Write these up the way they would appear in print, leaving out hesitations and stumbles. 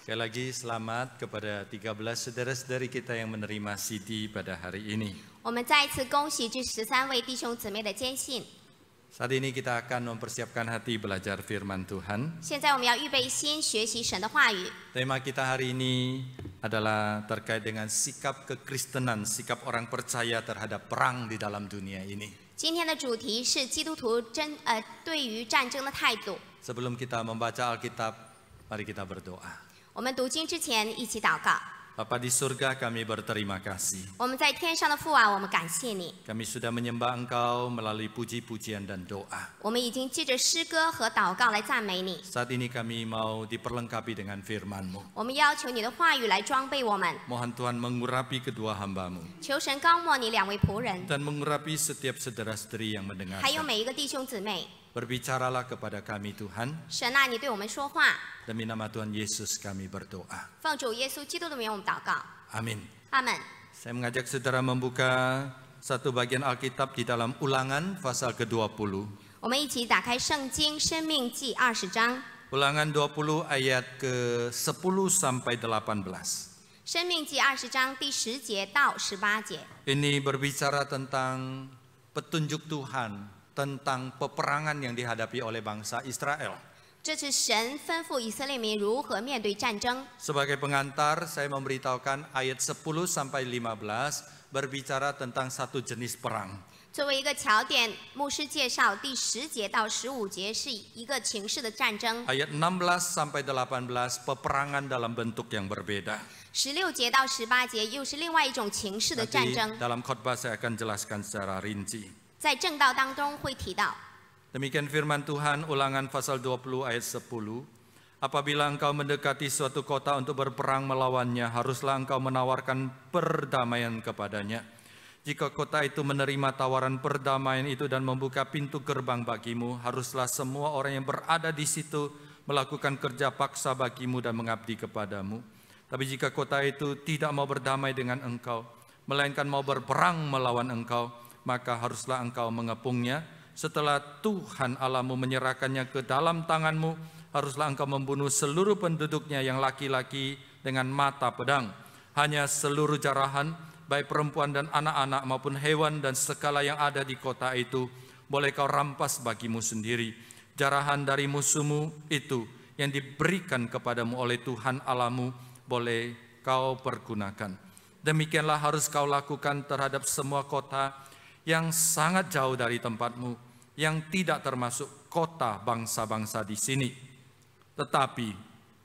Sekali lagi selamat kepada 13 saudara-saudari kita yang menerima CD pada hari ini. 我们再一次恭喜这13位弟兄姊妹的坚信。 Saat ini kita akan mempersiapkan hati belajar firman Tuhan. 现在我们要预备心学习神的话语。 Tema kita hari ini adalah terkait dengan sikap kekristenan, sikap orang percaya terhadap perang di dalam dunia ini. 今天的主题是基督徒对于战争的态度。 Sebelum kita membaca Alkitab, mari kita berdoa. 我们读经之前一起祷告。 Bapa di surga, kami berterima kasih. 我们在天上的父啊，我们感谢你。 Kami sudah menyembah Engkau melalui puji-pujian dan doa. 我们已经借着诗歌和祷告来赞美你。 Saat ini kami mau diperlengkapi dengan firman-Mu. 我们要求你的话语来装备我们。 Mohon Tuhan mengurapi kedua hamba-Mu 求神高莫你两位仆人， dan mengurapi setiap saudara-saudari yang 还有 mendengarkan. 每一个弟兄姊妹。 Berbicaralah kepada kami Tuhan. 神啊，你对我们说话。 Demi nama Tuhan Yesus kami berdoa. 奉主耶稣基督的名，我们祷告。 Amin. 阿门。 Saya mengajak saudara membuka satu bagian Alkitab di dalam Ulangan pasal ke-20. 我们一起打开圣经《生命记》20章， Ulangan 20 ayat ke-10 sampai 18. 《生命记》20章第10节到18节。 Ini berbicara tentang petunjuk Tuhan tentang peperangan yang dihadapi oleh bangsa Israel. 这是神吩咐以色列民如何面对战争。 Sebagai pengantar, saya memberitahukan ayat 10 sampai 15 berbicara tentang satu jenis perang. 作为一个桥点，牧师介绍第10节到15节是一个情势的战争。 Ayat 16 sampai 18 peperangan dalam bentuk yang berbeda. 16节到18节又是另外一种情势的战 Nanti 争， dalam khotbah saya akan jelaskan secara rinci. 在正道当中会提到。 Demikian firman Tuhan, Ulangan pasal 20 ayat 10. Apabila engkau mendekati suatu kota untuk berperang melawannya, haruslah engkau menawarkan perdamaian kepadanya. Jika kota itu menerima tawaran perdamaian itu dan membuka pintu gerbang bagimu, haruslah semua orang yang berada di situ melakukan kerja paksa bagimu dan mengabdi kepadamu. Tapi jika kota itu tidak mau berdamai dengan engkau, melainkan mau berperang melawan engkau, maka haruslah engkau mengepungnya. Setelah Tuhan Allahmu menyerahkannya ke dalam tanganmu, haruslah engkau membunuh seluruh penduduknya yang laki-laki dengan mata pedang. Hanya seluruh jarahan, baik perempuan dan anak-anak maupun hewan dan segala yang ada di kota itu, boleh kau rampas bagimu sendiri. Jarahan dari musuhmu itu yang diberikan kepadamu oleh Tuhan Allahmu, boleh kau pergunakan. Demikianlah harus kau lakukan terhadap semua kota yang sangat jauh dari tempatmu, yang tidak termasuk kota bangsa-bangsa di sini. Tetapi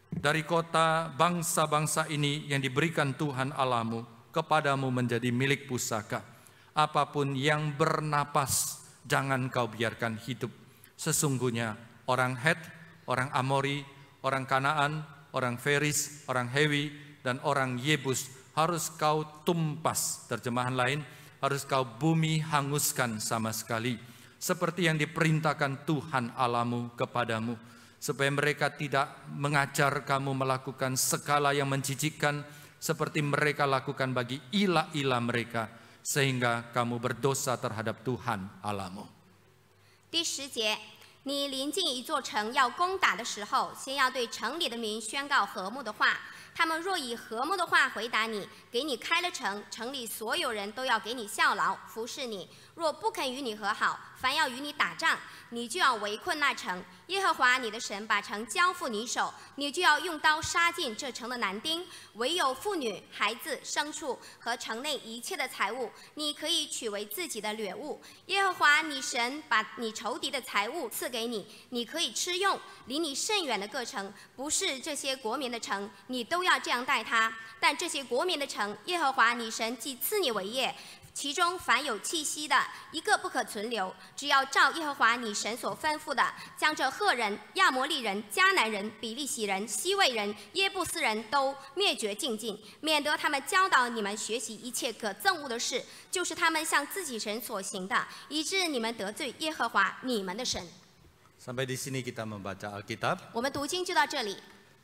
dari kota bangsa-bangsa ini yang diberikan Tuhan Allahmu kepadamu menjadi milik pusaka. Apapun yang bernapas, jangan kau biarkan hidup. Sesungguhnya orang Het, orang Amori, orang Kanaan, orang Feris, orang Hewi, dan orang Yebus harus kau tumpas. Terjemahan lain, harus kau bumi hanguskan sama sekali, seperti yang diperintahkan Tuhan Allahmu kepadamu, supaya mereka tidak mengajar kamu melakukan segala yang menjijikkan seperti mereka lakukan bagi ilah-ilah mereka, sehingga kamu berdosa terhadap Tuhan Allahmu. 第10节，你临近一座城要攻打的时候，先要对城里的民宣告和睦的话。他们若以和睦的话回答你，给你开了城，城里所有人都要给你效劳，服侍你。若不肯与你和好，凡要与你打仗，你就要围困那城。耶和华你的神把城交付你手，你就要用刀杀尽这城的男丁，唯有妇女、孩子、牲畜和城内一切的财物，你可以取为自己的掠物。耶和华你神把你仇敌的财物赐给你，你可以吃用。离你甚远的各城，不是这些国民的城，你都要这样待他。但这些国民的城，耶和华你神既赐你为业，其中凡有气息的，一个不可存留。只要照耶和华你神所吩咐的，将这赫人、亚摩利人、迦南人、比利洗人、西魏人、耶布斯人都灭绝净尽，免得他们教导你们学习一切可憎恶的事，就是他们向自己神所行的，以致你们得罪耶和华你们的神。 Sampai di sini kita membaca Alkitab. 我们读经就到这里。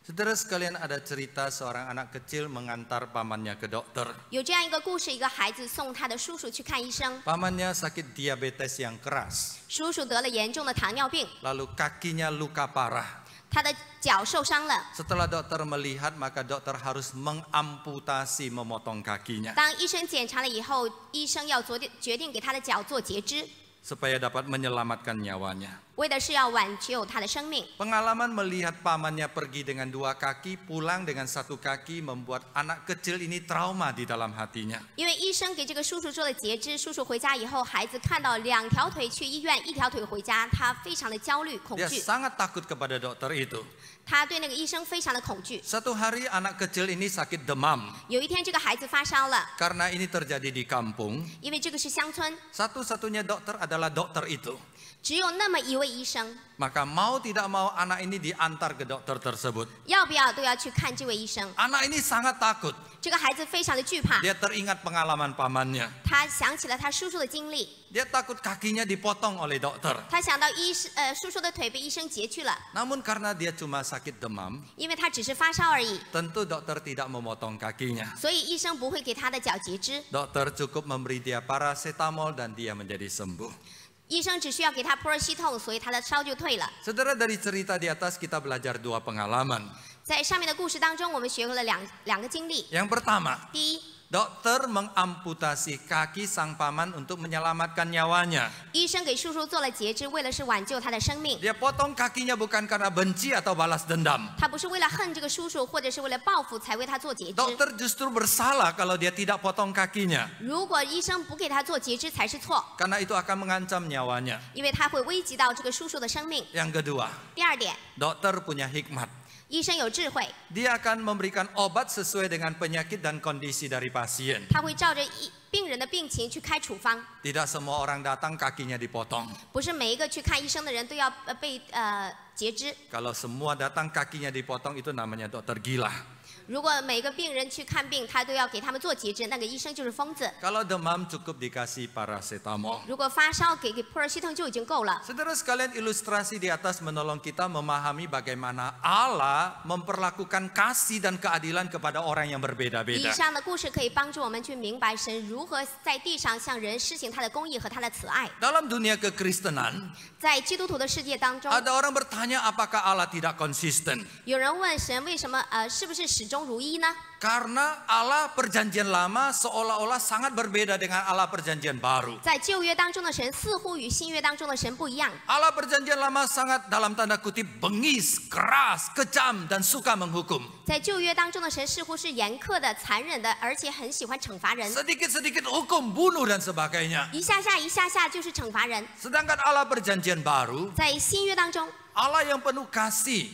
Saudara sekalian, ada cerita seorang anak kecil mengantar pamannya ke dokter. 有这样一个故事，一个孩子送他的叔叔去看医生， Pamannya sakit diabetes yang keras, 叔叔得了严重的糖尿病， lalu kakinya luka parah. 他的脚受伤了。 Setelah dokter melihat, maka dokter harus mengamputasi, memotong kakinya. 当医生检查了以后，医生要决定给他的脚做截肢， supaya dapat menyelamatkan nyawanya. 为的是要挽救他的生命。 Pengalaman melihat pamannya pergi dengan 2 kaki, pulang dengan 1 kaki membuat anak kecil ini trauma di dalam hatinya. 因为医生给这个叔叔做了截肢，叔叔回家以后，孩子看到2条腿去医院，1条腿回家，他非常的焦虑恐 Dia 惧， sangat takut kepada dokter itu. 他对那个医生非常的恐惧。 Satu hari anak kecil ini sakit demam. 有一天，这个孩子发烧了， Karena ini terjadi di kampung, 因为这个是乡村， satu-satunya dokter adalah dokter itu. 只有那么一位医生， Maka mau tidak mau anak ini diantar ke dokter tersebut. 要不要都要去看这位医生。 Anak ini sangat takut. 这个孩子非常的惧怕， Dia teringat pengalaman pamannya. 他想起了他叔叔的经历， Dia takut kakinya dipotong oleh dokter. 他想到叔叔的腿被医生截去了， Namun karena dia cuma sakit demam, 因为他只是发烧而已， tentu dokter tidak memotong kakinya. 所以医生不会给他的脚截肢， Dokter cukup memberi dia paracetamol dan dia menjadi sembuh. 医生只需要给他普尔西痛，所以他的烧就退了。 Saudara, dari cerita di atas kita belajar 2 pengalaman. 在上面的故事当中，我们学会了两个经历。 Yang pertama, 第一， dokter mengamputasi kaki sang paman untuk menyelamatkan nyawanya. 医生给叔叔做了截肢，为了是挽救他的生命。 Dia potong kakinya bukan karena benci atau balas dendam. 他不是为了恨这个叔叔，或者是为了报复才为他做截肢。 Dokter justru bersalah kalau dia tidak potong kakinya. 如果医生不给他做截肢才是错， Karena itu akan mengancam nyawanya. 因为他会危及到这个叔叔的生命。 Yang kedua, 第二点， dokter punya hikmat. 医生有智慧， Dia akan memberikan obat sesuai dengan penyakit dan kondisi dari pasien. 他会照着病人的病情去开处方。 Tidak semua orang datang kakinya dipotong. 不是每一个去看医生的人都要被截肢。 Kalau semua datang kakinya dipotong itu namanya dokter gila. 如果每个病人去看病，他都要给他们做截肢，那个医生就是疯子。 Kalau demam cukup dikasih paracetamol. 如果发烧给普尔西痛就已经够了。 Saudara sekalian, ilustrasi di atas menolong kita memahami bagaimana Allah memperlakukan kasih dan keadilan kepada orang yang 以 berbeda-beda. 上的故事可以帮助我们去明白神如何在地上向人施行他的公义和他的慈爱。 Dalam dunia kekristenan, 在基督徒的世界当中， ada orang bertanya apakah Allah tidak konsisten. 有人问神为什么是不是始终如一呢？ Karena Allah perjanjian lama seolah-olah sangat berbeda dengan Allah perjanjian baru. 在旧约当中的神似乎与新约当中的神不一样。 Allah perjanjian lama sangat dalam tanda kutip bengis, keras, kejam, dan suka menghukum. 在旧约当中的神似乎是严苛的、残忍的，而且很喜欢惩罚人， Sedikit-sedikit hukum, bunuh, dan sebagainya. 一下下就是惩罚人。 Sedangkan Allah perjanjian baru, 在新约当中， Allah yang penuh kasih,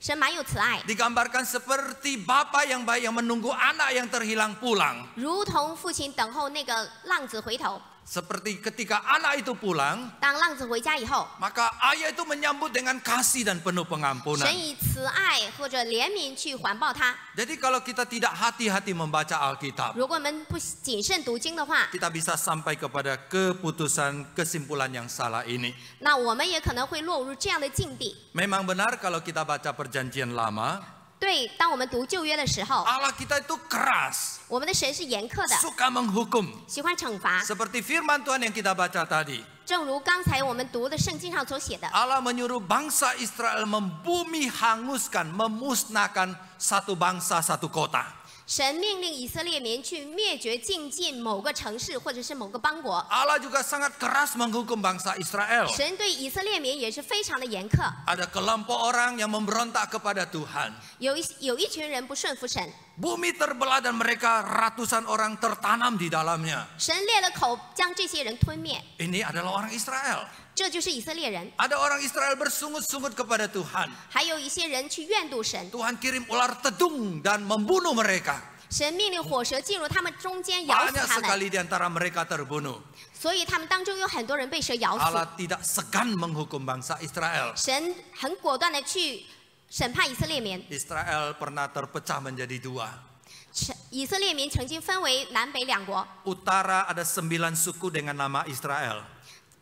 神满有慈爱， digambarkan seperti Bapa yang baik yang menunggu anak yang terhilang pulang. 如同父亲等候那个浪子回头。 Seperti ketika anak itu pulang, 当浪子回家以后， maka ayah itu menyambut dengan kasih dan penuh pengampunan. 神以慈爱或者怜悯去环抱他。 Jadi kalau kita tidak hati-hati membaca Alkitab, 如果我们不谨慎读经的话， kita bisa sampai kepada keputusan kesimpulan yang salah ini. 那我们也可能会落入这样的境地。 Memang benar kalau kita baca perjanjian lama, 对，当我们读旧约的时候， Allah kita itu keras, 我们的神是严苛的， suka menghukum. 喜欢惩罚。 Seperti firman Tuhan yang kita baca tadi. 正如刚才我们读的圣经上所写的， Allah menyuruh bangsa Israel membumi hanguskan, memusnahkan satu bangsa, satu kota. 神命令以色列民去灭绝尽尽某个城市或者是某个邦国。 Allah juga sangat keras menghukum bangsa Israel. 神对以色列民也是非常的严苛。 Ada kelompok orang yang memberontak kepada Tuhan. 有一群人不顺服神， Bumi terbelah dan mereka ratusan orang tertanam di dalamnya. 神裂了口将这些人吞灭。 Ini adalah orang Israel. 这就是以色列人。 Ada orang Israel bersungut-sungut kepada Tuhan. 还有一些人去怨妒神， Tuhan kirim ular tedung dan membunuh mereka. 神命令火蛇进入他们中间咬死 Banyak 他们， sekali di antara mereka terbunuh. 所以他们当中有很多人被蛇咬死。 Allah tidak segan menghukum bangsa Israel. 神很果断的去审判以色列民。 Israel pernah terpecah menjadi 2. 以色列民曾经分为南北两国， Utara ada 9 suku dengan nama Israel.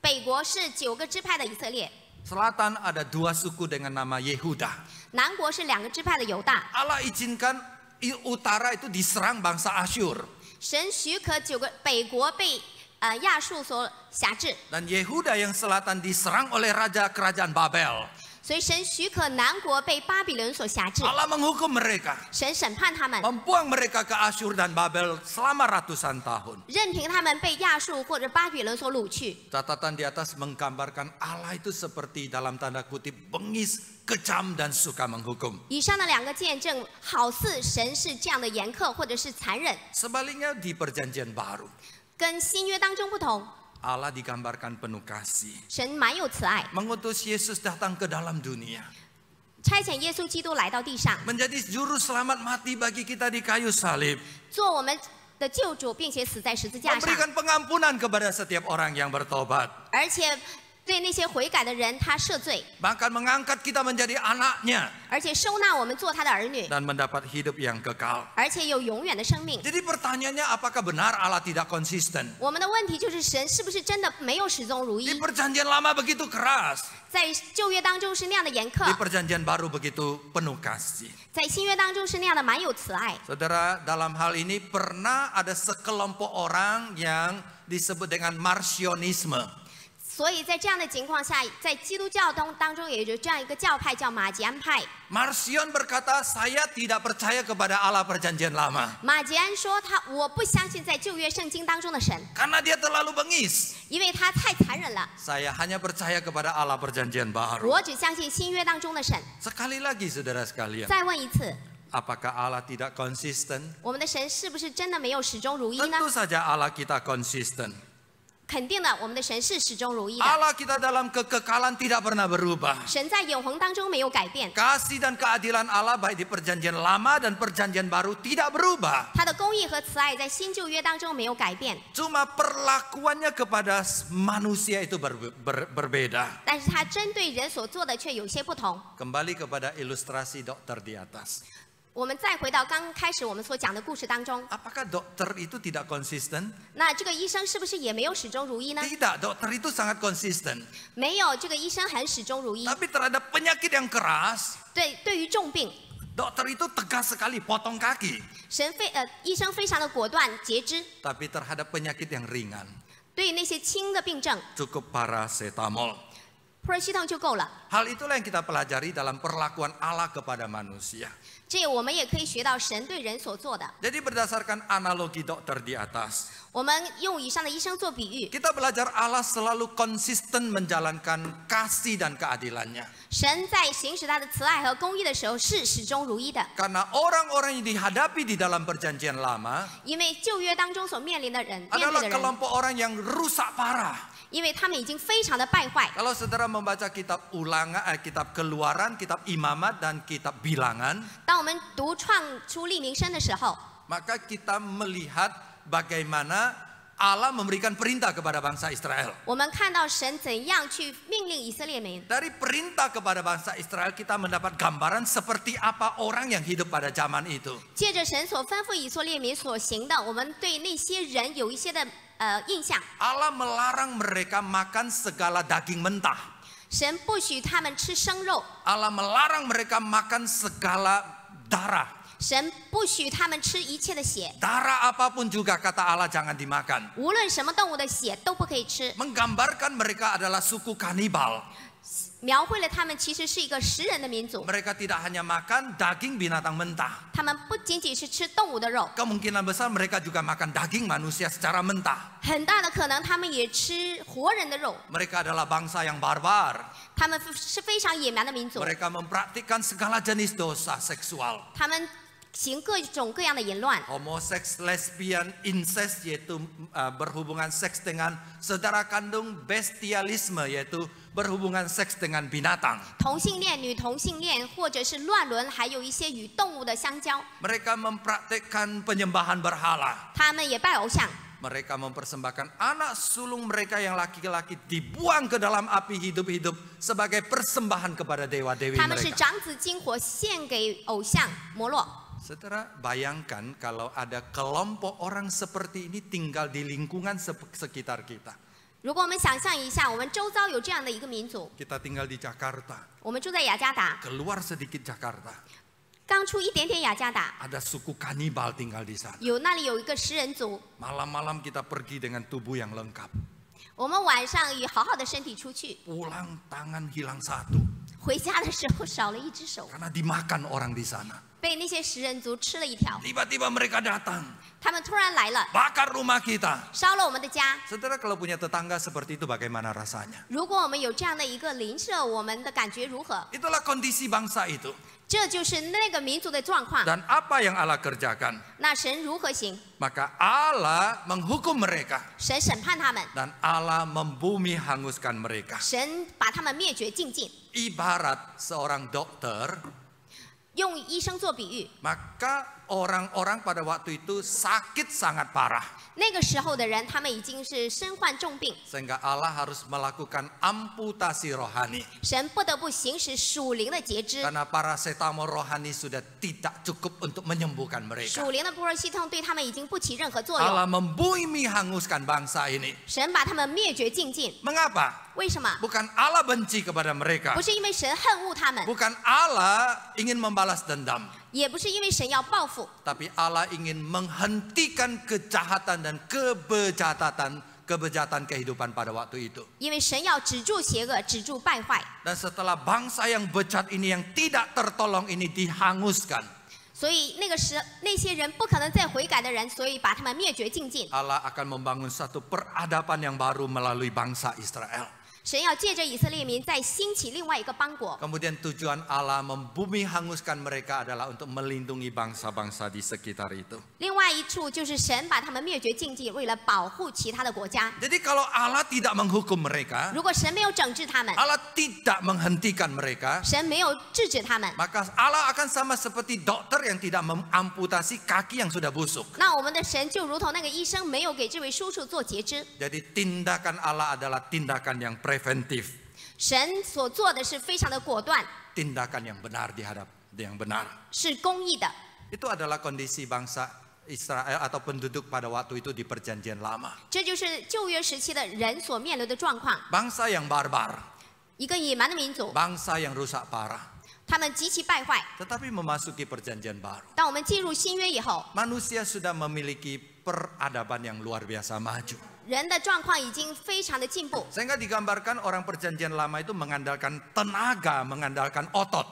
北国是9个支派的以色列， Selatan ada 2 suku dengan nama Yehuda. 南国是2个支派的犹大。 Allah izinkan utara itu diserang bangsa Asyur. 神许可北国被亚述所辖制， Dan Yehuda yang selatan diserang oleh raja kerajaan Babel. 所以神许可南国被巴比伦所辖制， Allah menghukum mereka, 神审判他们， membuang mereka ke Asyur dan Babel selama ratusan tahun. 任凭他们被亚述或者巴比伦所掳去。 Catatan di atas menggambarkan Allah itu seperti dalam tanda kutip bengis, kejam dan suka menghukum. 以上的两个见证，好似神是这样的严苛或者是残忍， Sebaliknya di perjanjian baru, 跟新约当中不同。 Allah digambarkan penuh kasih. 神满有慈爱， Mengutus Yesus datang ke dalam dunia, 差遣耶稣基督来到地上， menjadi juru selamat mati bagi kita di kayu salib, 做我们的救主，并且死在十字架上， memberikan pengampunan kepada setiap orang yang bertobat, 而且对那些悔改的人他赦罪， bahkan mengangkat kita menjadi anaknya 而且收纳我们做他的儿女， dan mendapat hidup yang kekal. 而且有永远的生命。 Jadi pertanyaannya, apakah benar Allah tidak konsisten? 我们的问题就是神是不是真的没有始终如 Di 一？ perjanjian lama begitu keras, 在旧约当中是那样的严 di 苛， perjanjian baru begitu penuh kasih. 在新约当中是那样的满有慈爱。 Saudara, dalam hal ini pernah ada sekelompok orang yang disebut dengan Marcionisme. 所以在这样的情况下，在基督教当中也有这样一个教派叫马吉安派。 Marcion berkata, saya tidak percaya kepada Allah perjanjian lama. 马吉安说我不相信在旧约圣经当中的神， Karena dia terlalu bengis. 因为他太残忍了。 Saya hanya percaya kepada Allah perjanjian baru. 我只相信新约当中的神。 Sekali lagi saudara sekalian, 再问一次， apakah Allah tidak konsisten? 我们的神是不是真的没有始终如一呢？ Tentu saja Allah kita konsisten. 肯定的，我们的神是始终如一的。 Allah kita dalam kekekalan tidak pernah berubah. 神在永恒当中没有改变， Kasih dan keadilan Allah baik di perjanjian lama dan perjanjian baru tidak berubah. 他的公义和慈爱在新旧约当中没有改变， Cuma perlakuannya kepada manusia itu berbeda. 但是他针对人所做的却有些不同。 Kembali kepada ilustrasi dokter di atas. 我们再回到刚开始我们所讲的故事当中， Apakah dokter itu tidak konsisten? 那这个医生是不是也没有始终如一呢？ Tidak, dokter itu sangat konsisten. 没有，这个医生很始终如一。 Tapi terhadap penyakit yang keras, 对于重病， dokter itu tegas sekali potong kaki. 医生非常的果断截肢。 Tapi terhadap penyakit yang ringan, 对于那些轻的病症， cukup paracetamol. 普尔西痛就够了。 Hal itulah yang kita pelajari dalam perlakuan Allah kepada manusia. 这我们也可以学到神对人所做的。 Jadi berdasarkan analogi dokter di atas, 我们用以上的医生做比喻， kita belajar Allah selalu konsisten menjalankan kasih dan keadilannya. 神在行使他的慈爱和公义的时候是始终如一的。 Karena orang-orang yang dihadapi di dalam perjanjian lama 因为旧约当中所面临的人， adalah 的人， kelompok orang yang rusak parah. 因为他们已经非常的败坏。 Kalau saudara membaca kitab Ulangan, kitab Keluaran, kitab Imamat dan kitab Bilangan, 当我们读创出利民生的时候， maka kita melihat bagaimana Allah memberikan perintah kepada bangsa Israel. 我们看到神怎样去命令以色列民。 Dari perintah kepada bangsa Israel kita mendapat gambaran seperti apa orang yang hidup pada zaman itu. 借着神所吩咐以色列民所行的，我们对那些人有一些的印象。 Allah melarang mereka makan segala daging mentah. 神不许他们吃生肉， Allah melarang mereka makan segala darah. 神不许他们吃一切的血， Darah apapun juga kata Allah jangan dimakan. 无论什么动物的血都不可以吃， Menggambarkan mereka adalah suku kanibal. 描绘了他们其实是一个食人的民族。 Mereka tidak hanya makan daging binatang mentah. 他们不仅仅是吃动物的肉， Kemungkinan besar mereka juga makan daging manusia secara mentah. 很大的可能他们也吃活人的肉。 Mereka adalah bangsa yang barbar. 他们是非常野蛮的民族， Mereka mempraktikkan segala jenis dosa seksual. 他们行各种各样的淫乱， Homoseks, lesbian, incest yaitu berhubungan seks dengan saudara kandung, bestialisme yaitu berhubungan seks dengan binatang. 同性恋、女同性恋，或者是乱伦，还有一些与动物的相交。 Mereka mempraktikkan penyembahan berhala. 他们也拜偶像， Mereka mempersembahkan anak sulung mereka yang laki-laki dibuang ke dalam api hidup-hidup sebagai persembahan kepada dewa-dewi 他们是 mereka. 长子金火献给偶像摩洛。 Saudara, bayangkan kalau ada kelompok orang seperti ini tinggal di lingkungan sekitar kita. 如果我们想象一下，我们周遭有这样的一个民族， Kita tinggal di Jakarta, 我们住在雅加达， keluar sedikit Jakarta, 刚出一点点雅加达， ada suku kanibal tinggal di sana. 那里有一个食人族。 Malam-malam kita pergi dengan tubuh yang lengkap. 我们晚上以好好的身体出去， Pulang tangan hilang satu. 回家的时候少了一只手， karena dimakan orang di sana. 被那些食人族吃了一条。 Tiba-tiba mereka datang, 他们突然来了， bakar rumah kita. 烧了我们的家。 Saudara kalau punya tetangga seperti itu bagaimana rasanya? 如果我们有这样的一个邻舍，我们的感觉如何？ Itulah kondisi bangsa itu. 这就是那个民族的状况。 Dan apa yang Allah kerjakan? 那神如何行？ Maka Allah menghukum mereka 神审判他们， dan Allah membumi hanguskan mereka. 神把他们灭绝尽尽。 Ibarat seorang dokter, 用医生做比喻， maka orang-orang pada waktu itu sakit sangat parah. 那个时候的人，他们已经是身患重病， Sehingga Allah harus melakukan amputasi rohani. 神不得不行使属灵的截肢。 Karena paracetamol rohani sudah tidak cukup untuk menyembuhkan mereka. 属灵的波尔西痛对他们已经不起任何作 Allah 用， membumi hanguskan bangsa ini. 神把他们灭绝尽尽。 Mengapa? 为什么？ Bukan Allah benci kepada mereka. 不是因为神恨恶他们， Bukan Allah ingin membalas dendam. 也不是因为神要报复， Tapi Allah ingin menghentikan kejahatan dan kebejatan kehidupan pada waktu itu. 因为神要止住邪恶，止住败坏。 Dan setelah bangsa yang bejat ini yang tidak tertolong ini dihanguskan, 所以那些人不可能再悔改的人，所以把他们灭绝尽尽。 Allah akan membangun satu peradaban yang baru melalui bangsa Israel. 神要借着以色列民再兴起另外一个邦国。 Kemudian tujuan Allah membumi hanguskan mereka adalah untuk melindungi bangsa-bangsa di sekitar itu. 另外一处就是神把他们灭绝尽尽，为了保护其他的国家。 Jadi kalau Allah tidak menghukum mereka, 如果神没有整治他们， Allah tidak menghentikan mereka, 神没有制止他们， maka Allah akan sama seperti dokter yang tidak mengamputasi kaki yang sudah busuk. 那我们的神就如同那个医生没有给这位叔叔做截肢。 Jadi tindakan Allah adalah tindakan yang preventif, 神所做的是非常的果断， tindakan yang benar yang benar. 是公义的。 Itu adalah kondisi bangsa Israel atau penduduk pada waktu itu di Perjanjian Lama. 这就是旧约时期的人所面临的状况。 Bangsa yang barbar, 一个野蛮的民族， bangsa yang rusak parah. 他们极其败坏。 Tetapi memasuki Perjanjian Baru, 当我们进入新约以后， manusia sudah memiliki peradaban yang luar biasa maju. 人的状况已经非常的进步， Sehingga digambarkan orang Perjanjian Lama itu mengandalkan tenaga, mengandalkan otot.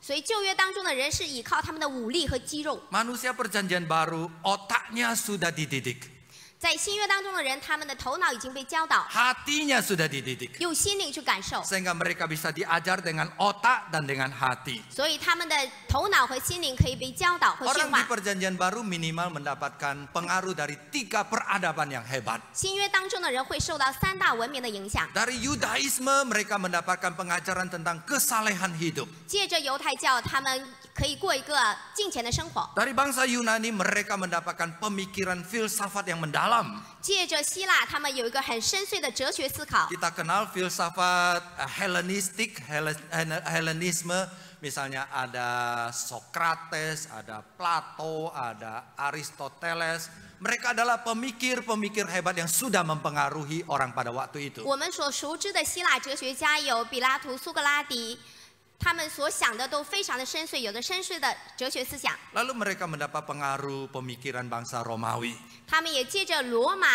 所以旧约当中的人是依靠他们的武力和肌肉。 Manusia Perjanjian Baru otaknya sudah dididik, 在新约当中的人，他们的头脑已经被教导， hatinya sudah dididik. 用心灵去感受， Sehingga mereka bisa diajar dengan otak dan dengan hati. 所以他们的头脑和心灵可以被教导和驯 Orang di 化。 Perjanjian Baru minimal mendapatkan pengaruh dari 3 peradaban yang hebat. 新约当中的人会受到3大文明的影响， Dari Yudaisme mereka mendapatkan pengajaran tentang kesalehan hidup. 借着犹太教，他们可以过一个敬虔的生活； Dari bangsa Yunani mereka mendapatkan pemikiran filsafat yang mendalam. 借着希腊，他们有一个很深邃的哲学思考。 Kita kenal filsafat Helenisme, misalnya ada Socrates, ada Plato, ada Aristoteles. Mereka adalah pemikir-pemikir hebat yang sudah mempengaruhi orang pada waktu itu. 我们所熟知的希腊哲学家有比拉图、苏格拉底，他们所想的都非常的深邃，有着深邃的哲学思想。 Lalu mereka mendapat pengaruh pemikiran bangsa Romawi 他们也借着罗马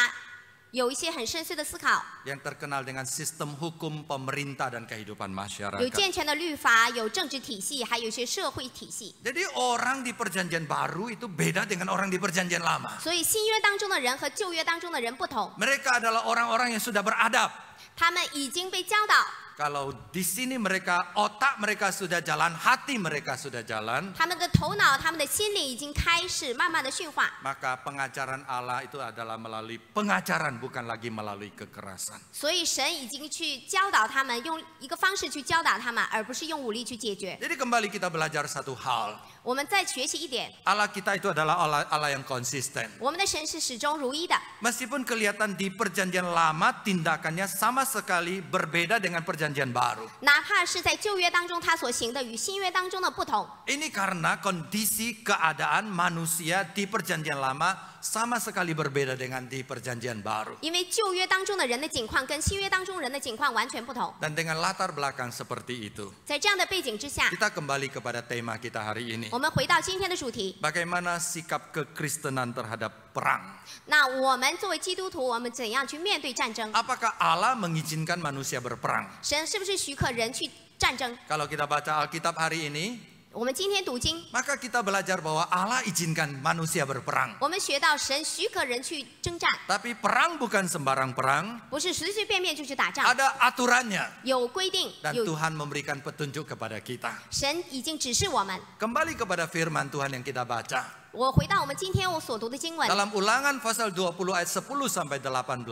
有一些很深邃的思考， yang terkenal dengan sistem hukum, pemerintah dan kehidupan 有 masyarakat. 健全的律法，有政治体系，还有一些社会体系。 Jadi orang di Perjanjian Baru itu beda dengan orang di Perjanjian Lama. 所以新约当中的人和旧约当中的人不同， Mereka adalah orang-orang yang sudah beradab. 他们已经被教导， Kalau di sini otak mereka sudah jalan, hati mereka sudah jalan, 他们的头脑、他们的心灵已经开始慢慢的驯化。 maka pengajaran Allah itu adalah melalui pengajaran, bukan lagi melalui kekerasan. 所以神已经去教导他们，用一个方式去教导他们，而不是用武力去解决。 Jadi kembali kita belajar satu hal. 我们再学习一点， Allah kita itu adalah Allah yang konsisten. 我们的神是始终如一的。 Meskipun kelihatan di Perjanjian Lama tindakannya sama sekali berbeda dengan Perjanjian Baru. 哪怕是在旧约当中他所行的与新约当中的不同， Ini karena kondisi keadaan manusia di Perjanjian Lama sama sekali berbeda dengan di Perjanjian Baru. 因为旧约当中的人的境况跟新约当中人的境况完全不同。 Dan dengan latar belakang seperti itu, 在这样的背景之下， kita kembali kepada tema kita hari ini. 我们回到今天的主题。 Bagaimana sikap kekristenan terhadap perang? 那我们作为基督徒，我们怎样去面对战争？ Apakah Allah mengizinkan manusia berperang? 神是不是许可人去战争。 Kalau kita baca Alkitab hari ini, 我们今天读经， maka kita belajar bahwa Allah izinkan manusia berperang. 我们学到神许可人去征战， Tapi perang bukan sembarang perang, 不是随随便便就去打仗， ada aturannya. 有规定， Dan 有 Tuhan memberikan petunjuk kepada kita. 神已经指示我们。 Kembali kepada firman Tuhan yang kita baca. 我回到我们今天我所读的经文， Dalam Ulangan pasal 20 ayat 10 sampai 18.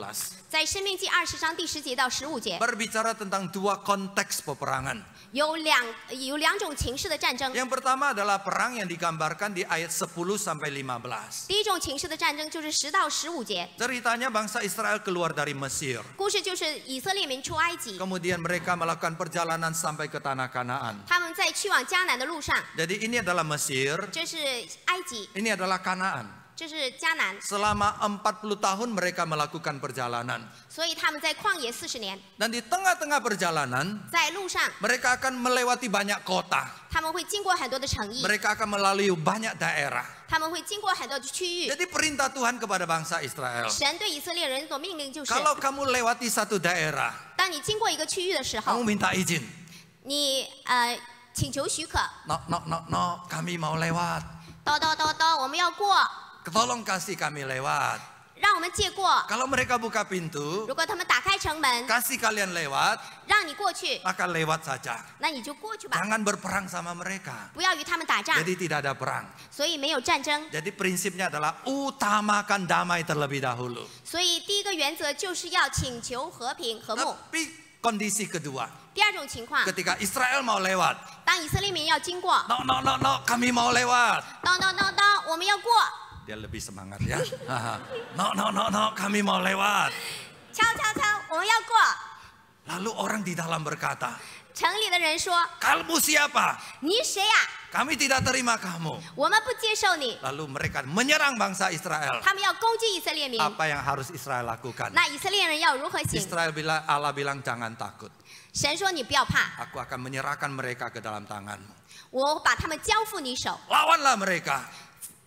在申命记20章第10节到15节， Berbicara tentang dua konteks peperangan. 有两种情势的战争。 Yang pertama adalah perang yang digambarkan di ayat 10 sampai 15. 第一种情势的战争就是10到15节， Ceritanya bangsa Israel keluar dari Mesir. 故事就是以色列民出埃及， Kemudian mereka melakukan perjalanan sampai ke tanah Kanaan. 他们在去往迦南的路上， Jadi ini adalah Mesir, 这是埃及， ini adalah Kanaan. 这是迦南， Selama 40 tahun mereka melakukan perjalanan. 所以他们在旷野40年， Dan di tengah-tengah perjalanan, 在路上 mereka akan melewati banyak kota. 他们会经过很多的城邑， Mereka akan melalui banyak daerah. 他们会经过很多的区域。 Jadi perintah Tuhan kepada bangsa Israel. 神对以色列人所命令就是， Kalau kamu lewati satu daerah, 当你经过一个区域的时候 kamu，minta izin. 你请求许可， No, kami mau lewat. 叨，我们要过， Tolong kasih kami lewat. 让我们借过。 Kalau mereka buka pintu, 如果他们打开城门， kasih kalian lewat, 让你过去， maka lewat saja. 那你就过去吧， Jangan berperang sama mereka. 不要与他们打仗。 Jadi tidak ada perang. 所以没有战争。 Jadi prinsipnya adalah utamakan damai terlebih dahulu. 所以第一个原则就是要请求和平和睦。 Tapi kondisi kedua, 第二种情况， ketika Israel mau lewat, 当以色列民要经过， no, kami mau lewat. 叨，我们要过， Dia lebih semangat ya. No, kami mau lewat. 敲，我们要过。 Lalu orang di dalam berkata, 城里的人说 kamu siapa?：“ 你谁呀、 Kami tidak terima kamu. 我们不接受你。 Lalu mereka menyerang bangsa Israel. ”他们要攻击以色列民。 Apa yang harus Israel lakukan? 那以色列人要如何行？ Allah bilang jangan takut. 神说：“你不要怕， Aku akan menyerahkan mereka ke dalam tanganmu. 我把他们交付你手， Lawanlah mereka.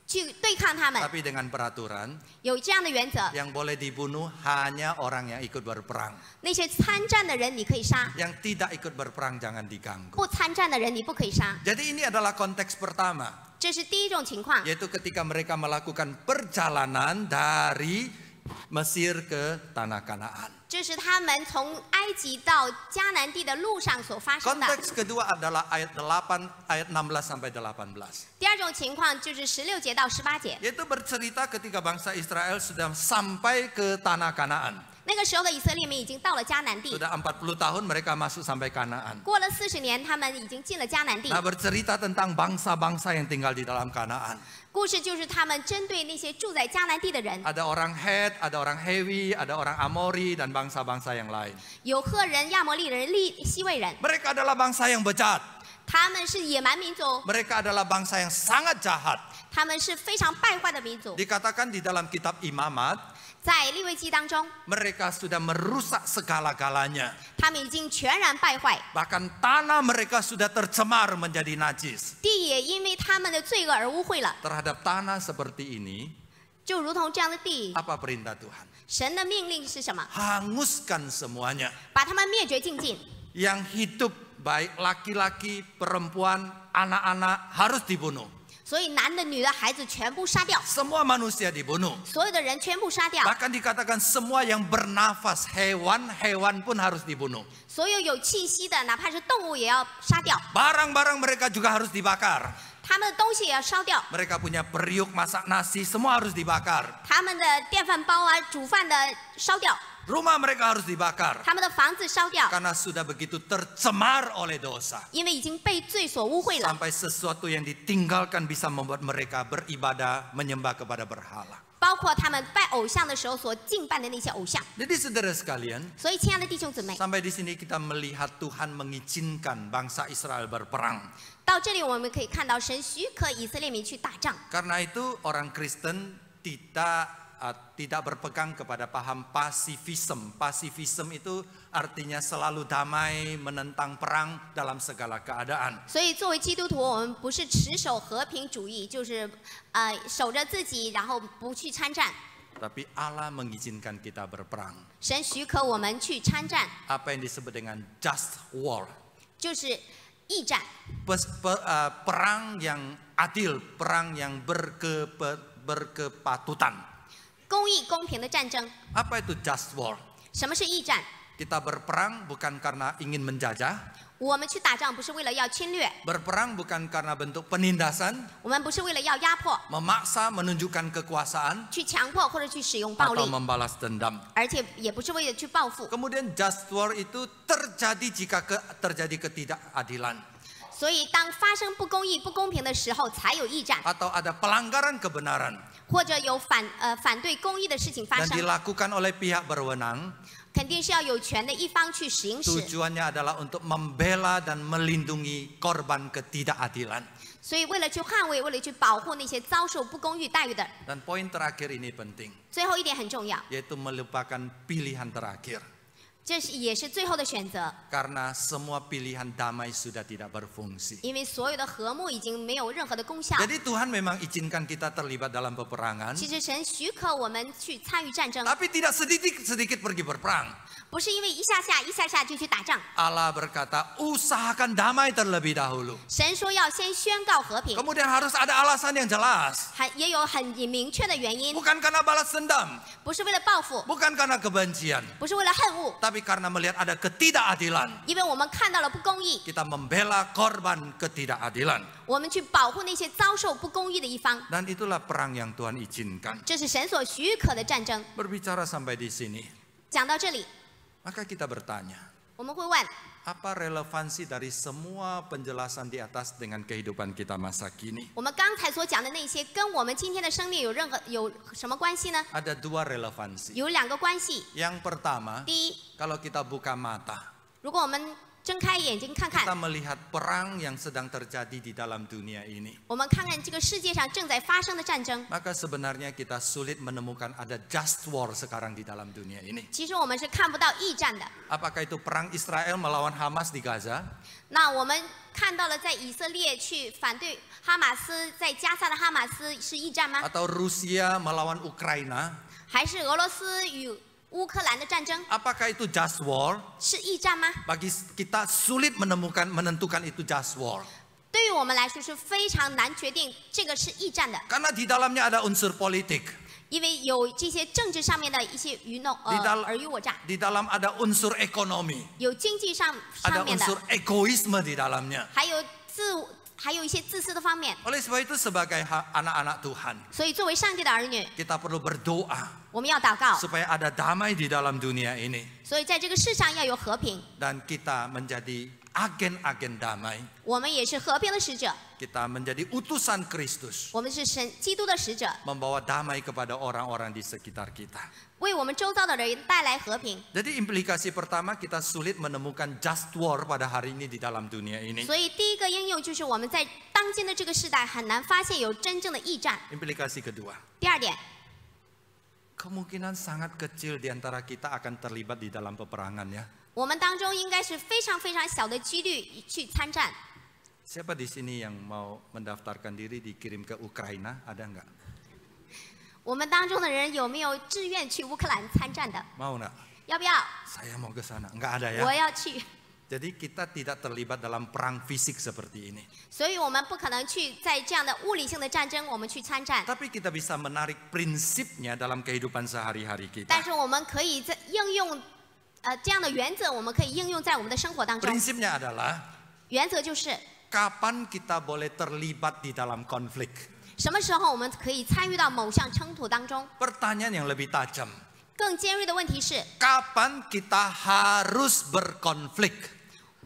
去对抗他们。 Tapi dengan peraturan 有这样的原则， yang boleh dibunuh hanya orang yang ikut berperang. 那些参战的人你可以杀， Yang tidak ikut berperang jangan diganggu. 不参战的人你不可以杀。 Jadi ini adalah konteks pertama, 这是第一种情况， yaitu ketika mereka melakukan perjalanan dari Mesir ke tanah Kanaan. 这是他们从埃及到迦南地的路上所发生的。 Konteks kedua adalah ayat 16 sampai 18. 第二种情况就是16节到18节， Yaitu bercerita ketika bangsa Israel sudah sampai ke tanah Kanaan. 那个时候的以色列民已经到了迦南地， Sudah 40 tahun mereka masuk sampai Kanaan. 过了40年，他们已经进了迦南地。 Nah, bercerita tentang bangsa-bangsa yang tinggal di dalam Kanaan. 故事就是他们针对那些住在迦南地的人， Ada orang Het, ada orang Hewi, ada orang Amori dan bangsa-bangsa yang lain. 有赫人、亚摩利人、西魏人， Mereka adalah bangsa yang bejat. 他们是野蛮民族， Mereka adalah bangsa yang sangat jahat. 他们是非常败坏的民族。 Dikatakan di dalam kitab Imamat, 在利未记当中， mereka sudah merusak segala-galanya. 他们已经全然败坏， Bahkan tanah mereka sudah tercemar menjadi najis. 地也因为他们的罪恶而污秽了。 Terhadap tanah seperti ini, 就如同这样的地， apa perintah Tuhan? 神的命令是什么？ Hanguskan semuanya. 把他们灭绝净尽。 Yang hidup baik laki-laki, perempuan, anak-anak harus dibunuh. 所以男的、女的、孩子全部杀掉， Semua manusia dibunuh. 所有的人全部杀掉， Bahkan dikatakan semua yang bernafas, hewan pun harus dibunuh. 所有有气息的，哪怕是动物也要杀掉， Barang-barang mereka juga harus dibakar. 他们的东西也要烧掉， Mereka punya periuk masak nasi, semua harus dibakar. 他们的电饭煲啊、煮饭的烧掉， Rumah mereka harus dibakar. 他们的房子烧掉， Karena sudah begitu tercemar oleh dosa. 因为已经被罪所污秽了。 Sampai sesuatu yang ditinggalkan bisa membuat mereka beribadah, menyembah kepada berhala. 包括他们拜偶像的时候所敬拜的那些偶像。 Jadi saudara sekalian, 所以，亲爱的弟兄姊妹， sampai di sini kita melihat Tuhan mengizinkan bangsa Israel berperang. 到这里我们可以看到神许可以色列民去打仗。 Karena itu orang Kristen tidak berpegang kepada paham pasifisme. Pasifisme itu artinya selalu damai, menentang perang dalam segala keadaan. 所以，作为基督徒，我们不是持守和平主义，就是守着自己，然后不去参战。 Tapi Allah mengizinkan kita berperang. 神许可我们去参战， Apa yang disebut dengan just war. 就是义战， perang yang adil, perang yang berkepatutan. 公义公平的战争。 Apa itu just war? 什么是义战？ Kita berperang bukan karena ingin menjajah, 我们去打仗不是为了要侵略， berperang bukan karena bentuk penindasan, 我们不是为了要压迫、 memaksa menunjukkan kekuasaan, 去强迫或者去使用暴 atau 力， membalas dendam. 而且也不是为了去报复。 Kemudian just war itu terjadi jika terjadi ketidakadilan 所以，当发生不公义、不公平的时候，才有义战， atau ada pelanggaran kebenaran 或者有反对公义的事情发 dan 生， dilakukan oleh pihak berwenang. 肯定是要有权的一方去行使。 Tujuannya adalah untuk membela dan melindungi korban ketidakadilan. 所以，为了去捍卫、为了去保护那些遭受不公义待遇的， Dan poin terakhir ini penting, 最后一点很重要， yaitu melupakan pilihan terakhir. 这也是最后的选择， Karena semua pilihan damai sudah tidak berfungsi. 因为所有的和睦已经没有任何的功效。 Jadi Tuhan memang izinkan kita terlibat dalam peperangan, 其实神许可我们去参与战争， tapi tidak sedikit-sedikit pergi berperang. 不是因为一下下就去打仗。 Allah berkata, usahakan damai terlebih dahulu. 神说要先宣告和平， Kemudian harus ada alasan yang jelas. 也有很明确的原因， Bukan karena balas dendam, 不是为了报复， bukan karena kebencian, 不是为了恨恶， tapi karena melihat ada ketidakadilan. 因为我们看到了不公义， Kita membela korban ketidakadilan. 我们去保护那些遭受不公义的一方。 Dan itulah perang yang Tuhan izinkan. 这是神所许可的战争。 Berbicara sampai di sini, 讲到这里， maka kita bertanya, 我们会问： apa relevansi dari semua penjelasan di atas dengan kehidupan kita masa kini? 我们刚才所讲的那些，跟我们今天的生命有什么关系呢？ Ada dua relevansi. 有两个关系。 Yang pertama, 第一， kalau kita buka mata, 如果我们睁开眼睛看 kita 看， melihat perang yang sedang terjadi di dalam dunia ini. 我们看看这个世界上正在发生的战争， Maka sebenarnya kita sulit menemukan ada just war sekarang di dalam dunia ini. 其实我们是看不到义战的。 Apakah itu perang Israel melawan Hamas di Gaza? 那我们看到了，在以色列去反对哈马斯，在加萨的哈马斯是义战吗？ Atau Rusia melawan Ukraina? 还是俄罗斯与乌克兰的战争 Apakah itu just war? 是义战吗？ Bagi kita sulit menentukan itu just war. 对于我们来说是非常难决定这个是义战的， Karena di dalamnya ada unsur politik. 因为有这些政治上面的一些尔虞我诈， Di dalam ada unsur ekonomi. 有经济上 Ada 面 unsur 的， egoisme di dalamnya. 还有一些自私的方面。 Oleh sebab itu sebagai anak-anak Tuhan, 所以作为上帝的儿女， kita perlu berdoa 我们要祷告， supaya ada damai di dalam dunia ini. 所以在这个世上要有和平。 Dan kita menjadi agen-agen damai. 我们也是和平的使者， Kita menjadi utusan Kristus. 我们是基督的使者， Membawa damai kepada orang-orang di sekitar kita. 为我们周遭的人带来和平。 Jadi implikasi pertama, kita sulit menemukan just war pada hari ini di dalam dunia ini. 所以第一个应用就是我们在当今的这个时代很难发现有真正的义战。 Implikasi kedua, 第二点， kemungkinan sangat kecil di antara kita akan terlibat di dalam peperangan ya. 我们当中应该是非常小的几率去参战。 Siapa di sini yang mau mendaftarkan diri dikirim ke Ukraina? Ada nggak? 我们当中的人有没有志愿去乌克兰参战的？ Mau nggak? 要不要？ Saya mau ke sana. Nggak ada 我 ya. 要去。 Jadi kita tidak terlibat dalam perang fisik seperti ini. 所以我们不可能去在这样的物理性的战争，我们去参战。 Tapi kita bisa menarik prinsipnya dalam kehidupan sehari-hari 但 kita. 是我们可以在应用，这样的原则，我们可以应用在我们的生活当中。 Prinsipnya adalah 原则就是 kapan kita boleh terlibat di dalam konflik. 什么时候我们可以参与到某项冲突当中。 Pertanyaan yang lebih tajam, 更尖锐的问题是， kapan kita harus berkonflik?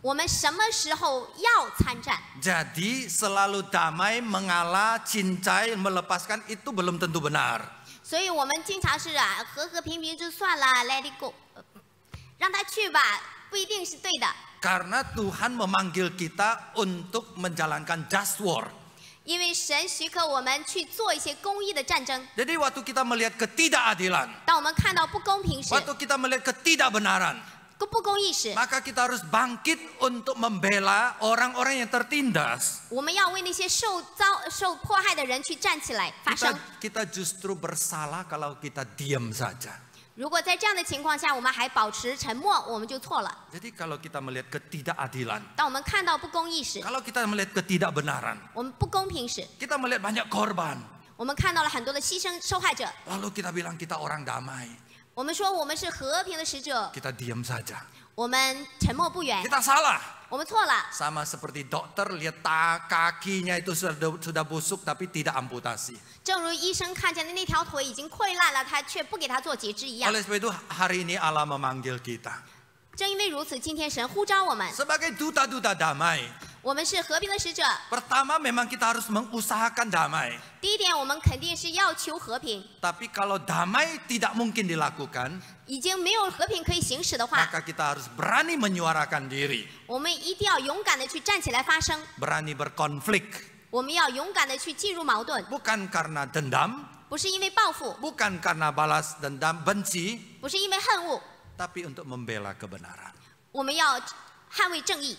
我们什么时候要参战？ Jadi selalu damai, mengalah, cincai, melepaskan itu belum tentu benar. 所以我们经常是和平就算了 ，let it go，让他去吧，不一定是对的。 Karena Tuhan memanggil kita untuk menjalankan just war. 因为神许可我们去做一些公益的战争。 Jadi waktu kita melihat ketidakadilan, 当我们看到不公平时、 waktu kita melihat ketidakbenaran, 不公义时， maka kita harus bangkit untuk membela orang-orang yang tertindas. 我们要为那些受迫害的人去站起来发声。 Kita justru bersalah kalau kita diam saja. 如果在这样的情况下，我们还保持沉默，我们就错了。 Jadi kalau kita melihat ketidakadilan, 当我们看到不公义时， kalau kita melihat ketidakbenaran, 我们不公平时， kita melihat banyak korban, 我们看到了很多的牺牲受害者， lalu kita bilang kita orang damai, 我们说我们是和平的使者， kita diam saja. 我们沉默不语， Kita salah. 我们错了。 Sama seperti dokter lihat kakinya itu sudah busuk tapi tidak amputasi. 正如医生看见的那条腿已经溃烂了，他却不给他做截肢一样。 Oleh sebab itu hari ini Allah memanggil kita 正因为如此，今天神呼召我们， sebagai duta-duta damai. 我们是和平的使者。 Pertama memang kita harus mengusahakan damai. 第一点，我们肯定是要求和平。 Tapi kalau damai tidak mungkin dilakukan, 已经没有和平可以行使的话， maka kita harus berani menyuarakan diri, 我们一定要勇敢的去站起来发声， berani berkonflik. 我们要勇敢的去进入矛盾， Bukan karena dendam, 不是因为报复， bukan karena balas dendam benci, 不是因为恨恶， tapi untuk membela kebenaran. 我们要捍卫正义。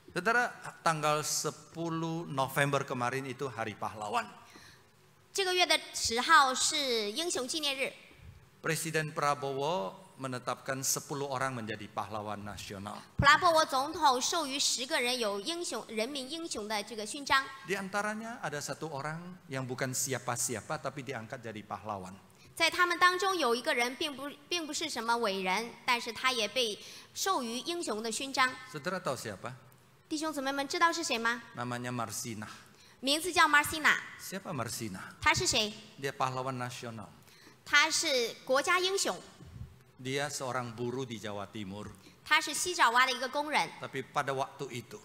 Saudara, tanggal 10 November kemarin itu Hari Pahlawan. 这个月的10号是英雄纪念日， Presiden Prabowo menetapkan 10 orang menjadi pahlawan nasional. 普拉波沃总统授予10个人有人民英雄的这个勋章， Di antaranya ada 1 orang yang bukan siapa-siapa tapi diangkat jadi pahlawan. 在他们当中有一个人并不是什么伟人，但是他也被授予英雄的勋章。 Saudara tahu siapa? 弟兄姊妹们知道是谁吗？ Namanya Marsina. 名字叫 Marcina， Siapa Marsina? 他是谁？ Dia pahlawan nasional. 他是国家英雄， Dia seorang buruh di Jawa Timur. 他是西爪哇的一个工人。 Tapi pada waktu itu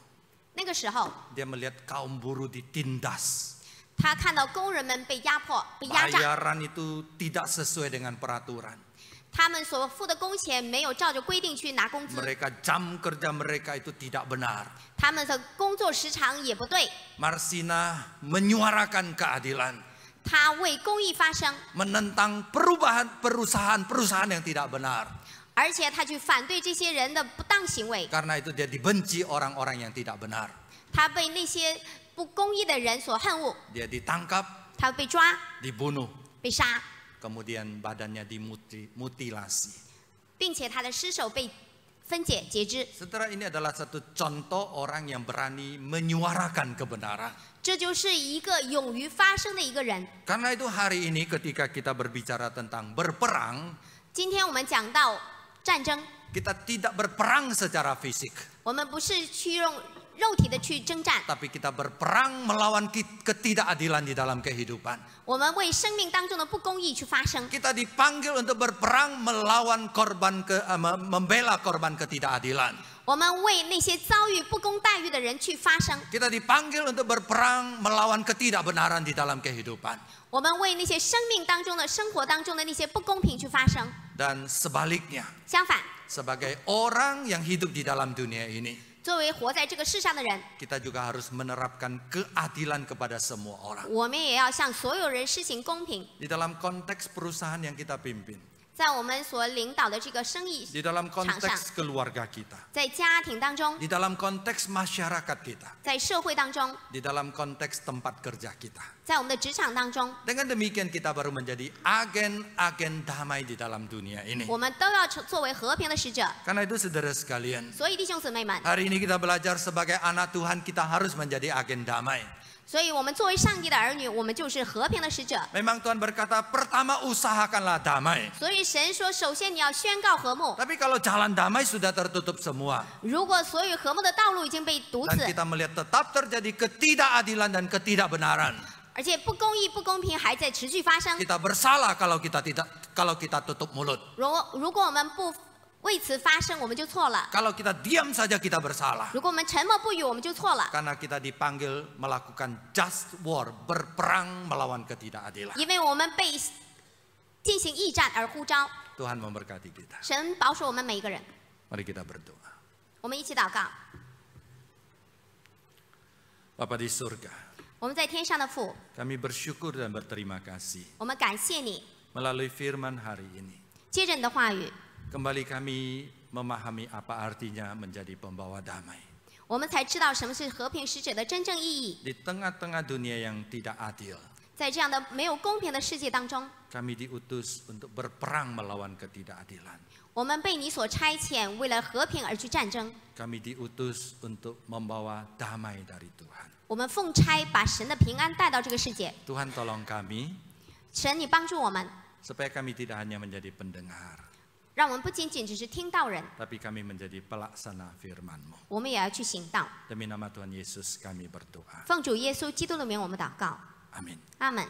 那个时候， dia melihat kaum buruh ditindas. 他看到工人们被压迫、被压榨， Bayaran itu tidak sesuai dengan peraturan. 他们所付的工钱没有照着规定去拿工资， Mereka jam kerja mereka itu tidak benar. 他们的工作时长也不对。 Marsina menyuarakan keadilan, 他为公益发声， menentang perusahaan-perusahaan yang tidak benar. 而且他去反对这些人的不当行为。 Karena itu dia dibenci orang-orang yang tidak benar. 他被那些不公义的人所恨恶， Dia ditangkap, 他被抓、 dibunuh, 被杀， kemudian badannya dimutilasi. 并且他的尸首被分解截肢。 Saudara, ini adalah satu contoh orang yang berani menyuarakan kebenaran. 这就是一个勇于发声的一个人。 Karena itu hari ini ketika kita berbicara tentang berperang, 今天我们讲到战争， kita tidak berperang secara fisik, 我们不是去用肉体的去征战， tapi kita berperang melawan ketidakadilan di dalam kehidupan. 我们为生命当中的不公义去发声。 Kita dipanggil untuk berperang melawan membela korban ketidakadilan. 我们为那些遭遇不公待遇的人去发声， Kita dipanggil untuk berperang melawan ketidakbenaran di dalam kehidupan. 我们为那些生命当中的生活当中的那些不公平去发声。 Dan sebaliknya, 相反， sebagai orang yang hidup di dalam dunia ini, 作为活在这个世上的人， kita juga harus menerapkan keadilan kepada semua orang. 我们也要向所有人施行公平。 Di dalam konteks perusahaan yang kita pimpin, 在我们所领导的这个生意 di dalam 场上， konteks keluarga kita, 在家庭当中， di dalam konteks masyarakat kita, 在社会当中， di dalam konteks tempat kerja kita. 在我们的职场当中， Dengan demikian kita baru menjadi agen-agen damai di dalam dunia ini. 我们都要作为和平的使者。 Karena itu saudara sekalian, 所以弟兄姊妹们， hari ini kita belajar sebagai anak Tuhan kita harus menjadi agen damai. 所以我们作为上帝的儿女，我们就是和平的使者。 Memang Tuhan berkata, pertama usahakanlah damai. 所以神说，首先你要宣告和睦。 Tapi kalau jalan damai sudah tertutup semua, 如果所有和睦的道路已经被堵 dan 死， kita melihat tetap terjadi ketidakadilan dan ketidakbenaran, 而且不公义、不公平还在持续发生， kita bersalah kalau kita tutup mulut. 如果我们不为此发声，我们就错了； Kalau kita diam saja kita bersalah. 如果我们沉默不语，我们就错了。 Karena kita dipanggil melakukan just war, berperang melawan ketidakadilan. 因为我们被进行驿站而呼召。 Tuhan memberkati kita. 神保守我们每一个人。 Mari kita berdoa. 我们一起祷告。 Bapa di surga, 我们在天上的父， kami bersyukur dan berterima kasih 我们感谢你， melalui firman hari ini. 接着你的话语， Kembali kami memahami apa artinya menjadi pembawa damai. 我们才知道什么是和平使者的真正意义。 Di tengah-tengah dunia yang tidak adil, 在这样的没有公平的世界当中， kami diutus untuk berperang melawan ketidakadilan. 我们被你所差遣，为了和平而去战争。 Kami diutus untuk membawa damai dari Tuhan. 我们奉差把神的平安带到这个世界。 Tuhan tolong kami 神，你帮助我们， supaya kami tidak hanya menjadi pendengar, 让我们不仅仅只是听到人， tapi kami menjadi pelaksana firman-Mu. 我们也要去行道。 Demi nama Tuhan Yesus kami berdoa. 奉主耶稣基督的名，我们祷告， Amin. 阿门。